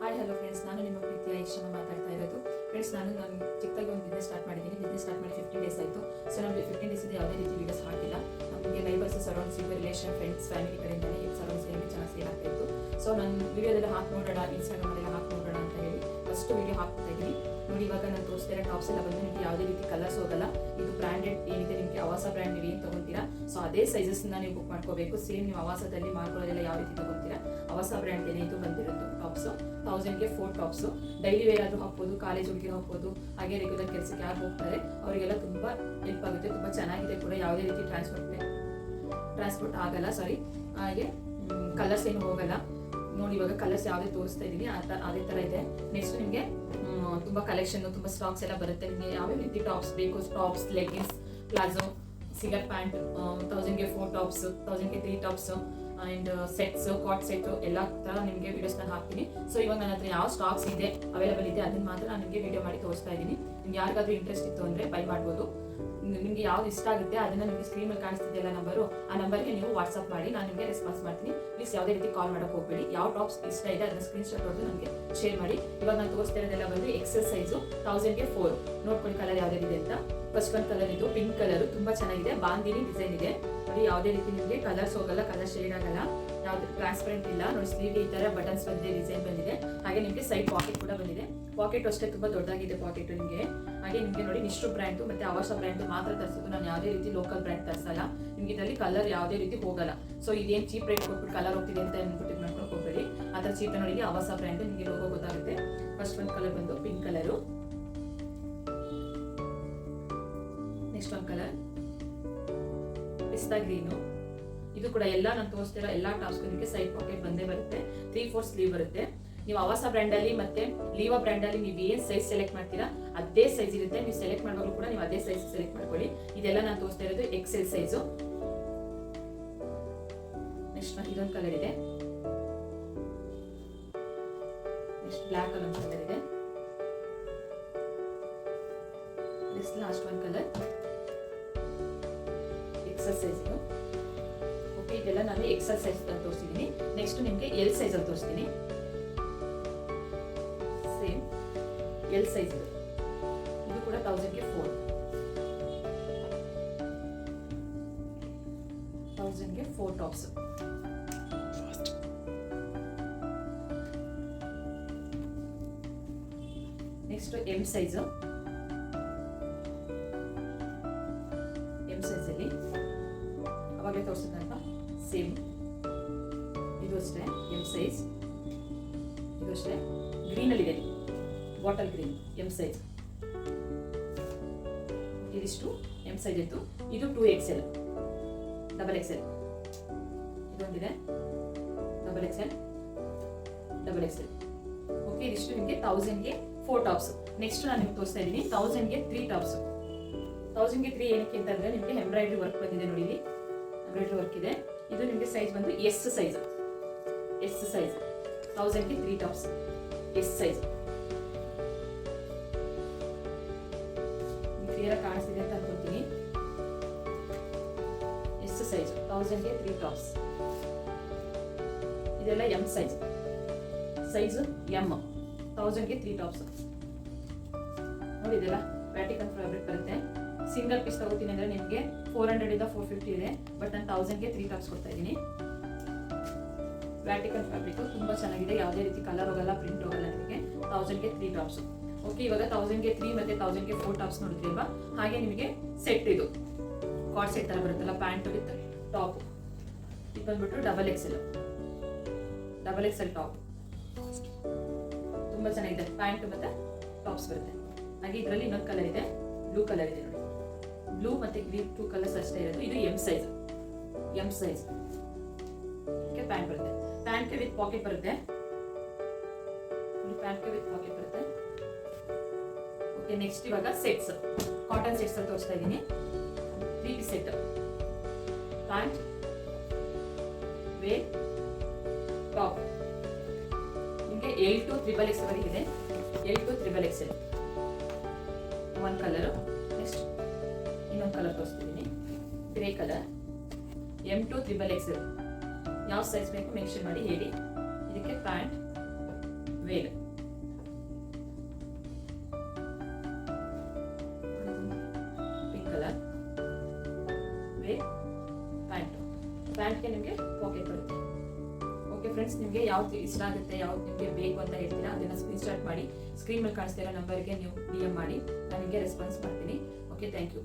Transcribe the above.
Hi hello friends, ನಾನು ನಿಮ್ಮ ಪ್ರೀತಿಯ ಈಶಾನ ಮಾತಾಡ್ತಾ ಇರೋದು. ಫ್ರೆಂಡ್ಸ್, ನಾನು ಚಿಕ್ಕದಾಗಿ ಒಂದು ಬಿಸ್ನೆಸ್ ಸ್ಟಾರ್ಟ್ ಮಾಡಿದ್ದೀನಿ. ಬಿಸ್ನೆಸ್ ಸ್ಟಾರ್ಟ್ ಮಾಡಿ 15 ಡೇಸ್ ಆಯಿತು. ಸೊ ನಾನು 15 ಡೇಸ್ ಯಾವುದೇ ರೀತಿ ವೀಡಿಯೋಸ್ ಹಾಕಿಲ್ಲ. ನಮಗೆ neighbours, surrounds, relation, friends, family ಕಡೆಯಿಂದಲೇ ಈ ಸರೌಂಡ್ಸ್ ಚೆನ್ನಾಗಿ ಸೇಲ್ ಆಗ್ತಾ ಇತ್ತು. ಸೊ ನಾನು ವಿಡಿಯೋದೆಲ್ಲ ಹಾಕಿ ನೋಡೋಣ, ಇನ್ಸ್ಟಾಗ್ರಾಮಲ್ಲೆಲ್ಲ ಹಾಕಿ ನೋಡೋಣ ಅಂತ ಹೇಳಿ ಫಸ್ಟ್ ವಿಡಿಯೋ ಹಾಕ್ತಾ ಇದ್ದೀನಿ. ನೋಡಿ, ಇವಾಗ ನಾನು ತೋರಿಸ್ತಿರೋ ಟಾಪ್ಸ್ ಎಲ್ಲ ಬಂದು ನಿಮಗೆ ಯಾವುದೇ ರೀತಿ ಕಲರ್ಸ್ ಹೋಗಲ್ಲ. ಇದು ಬ್ರ್ಯಾಂಡೆಡ್ ಏನಿದೆ, ನಿಮಗೆ ಆವಾಸ ಬ್ರ್ಯಾಂಡ್ ನೀವು ಏನು ತೊಗೊತೀರಾ ಸೊ ಅದೇ ಸೈಜಸ್ನ ನೀವು ಬುಕ್ ಮಾಡ್ಕೋಬೇಕು. ಸೇಮ್ ನೀವು ಆವಾಸದಲ್ಲಿ ಮಾಡ್ಕೊಳ್ಳೋದೆಲ್ಲ ಯಾವ ರೀತಿ ತೊಗೊತೀರಾ ಆವಾಸ ಬ್ರ್ಯಾಂಡ್ ಏನೇ ಇದು ಬಂದಿರೋದು ಟಾಪ್ಸು 1000ಗೆ 4 ಟಾಪ್ಸು. ಡೈಲಿ ವೇರ್ ಆದರೂ ಹಾಕ್ಬೋದು, ಕಾಲೇಜ್ ಹುಡುಗಿ ಹಾಕ್ಬೋದು, ಹಾಗೆ ರೆಗ್ಯುಲರ್ ಕೆಲಸಕ್ಕೆ ಯಾರು ಹೋಗ್ತಾರೆ ಅವರಿಗೆಲ್ಲ ತುಂಬ ಹೆಲ್ಪ್ ಆಗುತ್ತೆ. ತುಂಬ ಚೆನ್ನಾಗಿದೆ ಕೂಡ, ಯಾವುದೇ ರೀತಿ ಟ್ರಾನ್ಸ್ಪೋರ್ಟ್ ಆಗಲ್ಲ. ಹಾಗೆ ಕಲರ್ಸ್ ಏನು ಹೋಗಲ್ಲ. ನೋಡಿ, ಇವಾಗ ಕಲರ್ಸ್ ಯಾವುದೇ ತೋರಿಸ್ತಾ ಇದ್ದೀನಿ ಅದೇ ಥರ ಇದೆ. ನೆಕ್ಸ್ಟ್ ನಿಮಗೆ ತುಂಬ ಕಲೆಕ್ಷನ್, ತುಂಬ ಸ್ಟಾಕ್ಸ್ ಎಲ್ಲ ಬರುತ್ತೆ. ನಿಮಗೆ ಯಾವ ರೀತಿ ಟಾಪ್ಸ್ ಬೇಕು, tops, leggings, palazzo, cigar pant, 1000ಗೆ 4 ಟಾಪ್ಸ್, 1000ಗೆ 3 ಟಾಪ್ಸ್ ಆ್ಯಂಡ್ ಸೆಟ್ಸ್, ಕಾಟ್ ಸೆಟ್ ಎಲ್ಲ ಥರ ನಿಮಗೆ ವೀಡಿಯೋಸ್ನ ಹಾಕ್ತೀನಿ. ಸೊ ಇವಾಗ ನನ್ನ ಹತ್ರ ಯಾವ ಸ್ಟಾಕ್ಸ್ ಇದೆ, ಅವೈಲೇಬಲ್ ಇದೆ, ಅದನ್ನು ಮಾತ್ರ ನಾನು ನಿಮಗೆ ವಿಡಿಯೋ ಮಾಡಿ ತೋರಿಸ್ತಾ ಇದ್ದೀನಿ. ನಿಮ್ಗೆ ಯಾರಿಗಾದ್ರೂ ಇಂಟ್ರೆಸ್ಟ್ ಇತ್ತು ಅಂದರೆ ಬೈ ಮಾಡ್ಬೋದು. ನಿಮಗೆ ಯಾವ್ದು ಇಷ್ಟ ಆಗುತ್ತೆ ಅದನ್ನು ನಿಮಗೆ ಸ್ಕ್ರೀನ್ ಮೇಲೆ ಕಾಣಿಸ್ತಿದೆಯಲ್ಲ ನಂಬರು, ಆ ನಂಬರ್ಗೆ ನೀವು ವಾಟ್ಸಪ್ ಮಾಡಿ, ನಾನು ನಿಮಗೆ ರೆಸ್ಪಾನ್ಸ್ ಮಾಡ್ತೀನಿ. ಪ್ಲೀಸ್ ಯಾವುದೇ ರೀತಿ ಕಾಲ್ ಮಾಡೋಕೆ ಹೋಗಬೇಡಿ. ಯಾವ ಟಾಪ್ಸ್ ಇಷ್ಟ ಇದೆ ಅದನ್ನ ಸ್ಕ್ರೀನ್ಶಾಟ್ ಹೊಡೆದು ನನಗೆ ಶೇರ್ ಮಾಡಿ. ಇವಾಗ ನಾನು ತೋರಿಸ್ತಾ ಇರೋದೆಲ್ಲ ಬಂದು ಎಕ್ಸೆಲ್ ಸೈಜು 1000ಗೆ 4. ನೋಡ್ಕೊಳ್ಳಿ ಕಲರ್ ಯಾವುದಿದೆ ಅಂತ. ಫಸ್ಟ್ ಒಂದು ಕಲರ್ ಇದು ಪಿಂಕ್ ಕಲರ್, ತುಂಬಾ ಚೆನ್ನಾಗಿದೆ. ಬಾಂದಿನಿ ಡಿಸೈನ್ ಇದೆ ನೋಡಿ. ಯಾವುದೇ ರೀತಿ ನಿಮಗೆ ಕಲರ್ಸ್ ಹೋಗಲ್ಲ, ಕಲರ್ ಶೇಡ್ ಆಗಲ್ಲ, ಯಾವ್ದು ಟ್ರಾನ್ಸ್ಪರೆಂಟ್ ಇಲ್ಲ. ನೋಡಿ, ಸ್ಲೀವ್ ಈ ತರ ಬಟನ್ಸ್ ಬಂದಿದೆ, ಡಿಸೈನ್ ಬಂದಿದೆ. ಹಾಗೆ ನಿಮಗೆ ಸೈಡ್ ಪಾಕೆಟ್ ಕೂಡ ಬಂದಿದೆ. ಪಾಕೆಟ್ ಅಷ್ಟೇ ತುಂಬಾ ದೊಡ್ಡದಾಗಿದೆ ಪಾಕೆಟ್ ನಿಮಗೆ. ಹಾಗೆ ನಿಮಗೆ ನೋಡಿ, ನಿಷ್ಟು ಬ್ರ್ಯಾಂಡ್ ಮತ್ತೆ ಆವಾಸ ಬ್ರ್ಯಾಂಡ್ ಮಾತ್ರ ತರಿಸೋದು. ನಾನು ಯಾವುದೇ ರೀತಿ ಲೋಕಲ್ ಬ್ರ್ಯಾಂಡ್ ತರಿಸಲ್ಲ. ನಿಮ್ಗೆ ಇದರಲ್ಲಿ ಕಲರ್ ಯಾವುದೇ ರೀತಿ ಹೋಗಲ್ಲ. ಸೊ ಇದೇನು ಚೀಪ್ ರೇಟ್ ಕೊಟ್ಬಿಟ್ಟು ಕಲರ್ ಹೋಗ್ತಿದೆ ಅಂತ ಅನ್ಬಿಟ್ಟು ಮಾಡ್ಕೊಂಡು ಹೋಗಬೇಡಿ. ಆ ಥರ ಚೀಪ್ ನೋಡಿ, ಆವಾಸ ಬ್ರ್ಯಾಂಡ್ ನಿಮಗೆ ಲೋಗೋ ಗೊತ್ತಾಗುತ್ತೆ. ಫಸ್ಟ್ ಒಂದು ಕಲರ್ ಬಂದು ಪಿಂಕ್ ಕಲರು. ನೆಕ್ಸ್ಟ್ ಒಂದು ಕಲರ್ ಪಿಸ್ತಾ ಗ್ರೀನು. ಇದು ಕೂಡ ಎಲ್ಲ ನಾನು ತೋರಿಸ್ತಿರೋ ಎಲ್ಲ ಟಾಪ್ಸ್ಗೂ ನಿಮಗೆ ಸೈಡ್ ಪಾಕೆಟ್ ಬಂದೇ ಬರುತ್ತೆ. 3/4 ಸ್ಲೀವ್ ಬರುತ್ತೆ. ನೀವು ಆವಾಸ ಬ್ರ್ಯಾಂಡ್ ಅಲ್ಲಿ ಮತ್ತೆ ಲೀವಾ ಬ್ರ್ಯಾಂಡ್ ಅಲ್ಲಿ ನೀವು ಏನ್ ಸೈಜ್ ಸೆಲೆಕ್ಟ್ ಮಾಡ್ತೀರಾ ಅದೇ ಸೈಜ್ ಇರುತ್ತೆ. ನೀವು ಸೆಲೆಕ್ಟ್ ಮಾಡುವಾಗ ಕೂಡ ನೀವು ಅದೇ ಸೈಜ್ ಸೆಲೆಕ್ಟ್ ಮಾಡ್ಕೊಳ್ಳಿ. ಇದೆಲ್ಲ ನಾನು ತೋರಿಸ್ತಾ ಇರೋದು ಎಕ್ಸೆಲ್ ಸೈಜು. ನೆಕ್ಸ್ಟ್ ಇದೊಂದು ಕಲರ್ ಇದೆ. ನೆಕ್ಸ್ಟ್ ಬ್ಲಾಕ್ ಅಲ್ಲಿ ಒಂದು ಕಲರ್ ಇದೆ. ನೆಕ್ಸ್ಟ್ ಲಾಸ್ಟ್ ಒಂದು ಕಲರ್ ಎಕ್ಸೆಲ್ ಸೈಜ್ ಇದು. ಓಕೆ, ಇದೆಲ್ಲ ನಾನು ಎಕ್ಸೆಲ್ ಸೈಜ್ ಅಂತ ತೋರಿಸ್ತಿದ್ದೀನಿ. ನೆಕ್ಸ್ಟ್ ನಿಮಗೆ ಎಲ್ ಸೈಜ್ ಅಲ್ಲಿ ತೋರಿಸ್ತೀನಿ. ಸೇಮ್ ಎಲ್ ಸೈಜ್ ಇದು ಕೂಡ 1000ಗೆ 4. 1000ಗೆ 4 tops. Next M size. M size ಅಲ್ಲಿ ಅವಾಗಲೇ ತೋರಿಸಿದ್ನಲ್ವಾ, ಸೇಮ್ ಇದು ಅಷ್ಟೇ ಎಂ ಸೈಜ್. ಇದು ಅಷ್ಟೇ ಗ್ರೀನ್ ಅಲ್ಲಿ ಇದೆ, ಬಾಟಲ್ ಗ್ರೀನ್ ಎಂ ಸೈಜ್. ಇದಿಷ್ಟು ಎಂ ಸೈಜ್ ಇತ್ತು. ಇದು 2XL, ಡಬಲ್ XL. ಇದೊಂದಿದೆ double XL, double XL. Okay, ಇದಿಷ್ಟು ನಿಮಗೆ 1000ಗೆ 4 ಟಾಪ್ಸ್. ನೆಕ್ಸ್ಟ್ ನಾನು ನಿಮ್ಗೆ ತೋರಿಸ್ತಾ ಇದ್ದೀನಿ 1000ಗೆ 3 ಟಾಪ್ಸ್. 1000ಗೆ 3 ಏನಕ್ಕೆ ಅಂತಂದ್ರೆ ನಿಮಗೆ ಎಂಬ್ರಾಯ್ಡ್ರಿ ವರ್ಕ್ ಬಂದಿದೆ ನೋಡಿ, ಇಲ್ಲಿ ಎಂಬ್ರಾಯ್ಡ್ರಿ ವರ್ಕ್ ಇದೆ. ಇದು ನಿಮಗೆ ಸೈಜ್ ಬಂದು ಎಸ್ ಸೈಜ್. 1000ಗೆ 3 ಟಾಪ್ಸ್ ಎಸ್ ಸೈಜ್. ಕ್ಲಿಯರ್ ಕಾಣಿಸ್ತಿದೆ ಅಂತ ಅನ್ಕೊಂತೀನಿ. ಎಸ್ ಸೈಜ್ 1000ಗೆ 3 ಟಾಪ್ಸ್. ಇದೆಲ್ಲ ಎಂ ಸೈಜ್. Size M. 1000ಗೆ 3 ಟಾಪ್ಸ್ ನೋಡಿ. ಇದೆಲ್ಲ ವ್ಯಾಟಿಕನ್ ಫ್ಯಾಬ್ರಿಕ್ ಬರುತ್ತೆ. ಸಿಂಗಲ್ ಪೀಸ್ ತಗೋತೀನಿ ಅಂದ್ರೆ ನಿಮಗೆ 400 ಇಂದ 450 ಇದೆ. ಬಟ್ ನಾನು 1000ಗೆ 3 ಟಾಪ್ಸ್ ಕೊಡ್ತಾ ಇದ್ದೀನಿ. ವ್ಯಾಟಿಕನ್ ಫ್ಯಾಬ್ರಿಕ್ ತುಂಬಾ ಚೆನ್ನಾಗಿದೆ. ಯಾವುದೇ ರೀತಿ ಕಲರ್ ಹೋಗಲ್ಲ, ಪ್ರಿಂಟ್ ಹೋಗಲ್ಲ. ನಿಮಗೆ 1000ಗೆ 3 ಟಾಪ್ಸ್. ಓಕೆ, ಇವಾಗ 1000ಗೆ 3 ಮತ್ತೆ 1000ಗೆ 4 ಟಾಪ್ಸ್ ನೋಡಿದ್ರಲ್ವಾ. ಹಾಗೆ ನಿಮಗೆ ಸೆಟ್ ಇದು ಕಾರ್ಡ್ ಸೆಟ್ ತರ ಬರುತ್ತಲ್ಲ, ಪ್ಯಾಂಟ್ ವಿತ್ ಟಾಪ್. ಇದು ಬಂದ್ಬಿಟ್ಟು ಡಬಲ್ ಎಕ್ಸೆಲ್ ಟಾಪ್. ತುಂಬಾ ಚೆನ್ನಾಗಿದೆ. ಪ್ಯಾಂಟ್ ಮತ್ತೆ ಟಾಪ್ಸ್ ಬರುತ್ತೆ. ಹಾಗೆ ಇದರಲ್ಲಿ ಇನ್ನೊಂದು ಕಲರ್ ಇದೆ, ಬ್ಲೂ ಕಲರ್ ಇದೆ ನೋಡಿ. ಬ್ಲೂ ಮತ್ತೆ ಗ್ರೀನ್ 2 ಕಲರ್ಸ್ ಅಷ್ಟೇ ಇರೋದು. ಇದು ಎಂ ಸೈಜ್. ಪ್ಯಾಂಟ್ ಬರುತ್ತೆ. ಪ್ಯಾಂಟ್ಗೆ ವಿತ್ ಪಾಕೆಟ್ ಬರುತ್ತೆ. ಪ್ಯಾಂಟ್ಗೆ ವಿತ್ ಪಾಕೆಟ್ ಬರುತ್ತೆ. ಓಕೆ, ನೆಕ್ಸ್ಟ್ ಇವಾಗ ಸೆಟ್ಸ್, ಕಾಟನ್ ಸೆಟ್ಸ್ ಅಂತ ತೋರಿಸ್ತಾ ಇದ್ದೀನಿ. 3 piece set, pant, wear, top. ನಿಮಗೆ L to XXL ವರೆಗೆ ಇದೆ. L to XXL ಒಂದು ಕಲರ್. ನೆಕ್ಸ್ಟ್ ಇನ್ನೊಂದು ಕಲರ್ ತೋರಿಸ್ತಿದ್ದೀನಿ, grey colour. M to XXL ಯಾವ ಸೈಜ್ ಬೇಕು ಮೆನ್ಷನ್ ಮಾಡಿ ಹೇಳಿ. ಇದಕ್ಕೆ ಪ್ಯಾಂಟ್, ವೇರ್. ಗ್ರೇ ಪ್ಯಾಂಟ್ಗೆ ನಿಮಗೆ ಪಾಕೆಟ್ ಬರುತ್ತೆ. ಓಕೆ ಫ್ರೆಂಡ್ಸ್, ನಿಮಗೆ ಯಾವ್ದು ಇಷ್ಟ ಆಗುತ್ತೆ, ಯಾವ್ದು ನಿಮಗೆ ಬೇಕು ಅಂತ ಹೇಳ್ತೀರಾ ಅದನ್ನು ಸ್ಕ್ರೀನ್ಶಾಟ್ ಮಾಡಿ ಸ್ಕ್ರೀನ್ ಮೇಲೆ ಕಾಣಿಸ್ತಾ ಇರೋ ನಂಬರ್ಗೆ ನೀವು DM ಮಾಡಿ, ನಾನು ನಿಮಗೆ ರೆಸ್ಪಾನ್ಸ್ ಮಾಡ್ತೀನಿ. Okay, thank you.